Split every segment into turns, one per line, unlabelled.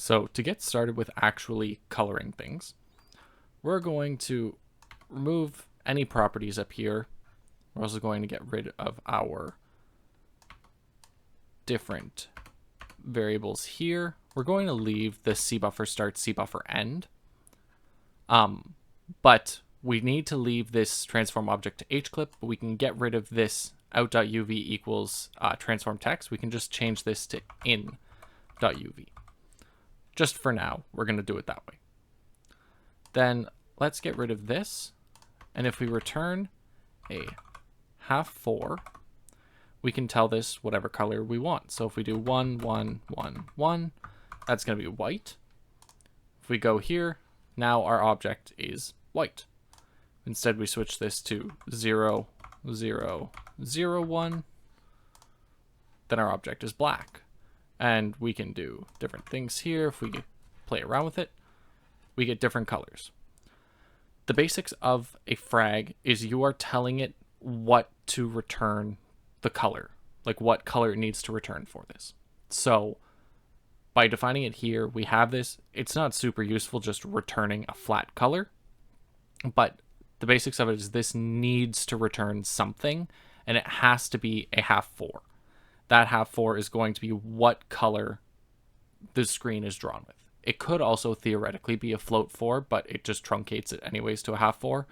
So to get started with actually coloring things, we're going to remove any properties up here. We're also going to get rid of our different variables here. We're going to leave the cbuffer start, cbuffer end. But we need to leave this transform object to hclip, but we can get rid of this out.uv equals transform text. We can just change this to in.uv. Just for now, we're going to do it that way. Then let's get rid of this. And if we return a half 4, we can tell this whatever color we want. So if we do 1, 1, 1, 1, that's going to be white. If we go here, now our object is white. Instead, we switch this to 0, 0, 0, 1. Then our object is black. And we can do different things here. If we play around with it, we get different colors. The basics of a frag is you are telling it what to return the color, like what color it needs to return for this. So by defining it here, we have this. It's not super useful just returning a flat color, but the basics of it is this needs to return something, and it has to be a half 4. That half 4 is going to be what color the screen is drawn with. It could also theoretically be a float 4, but it just truncates it anyways to a half 4.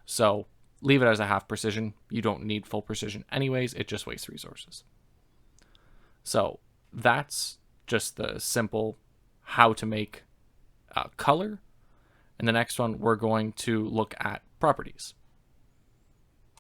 So leave it as a half precision. You don't need full precision anyways. It just wastes resources. So that's just the simple how to make color. And the next one, we're going to look at properties.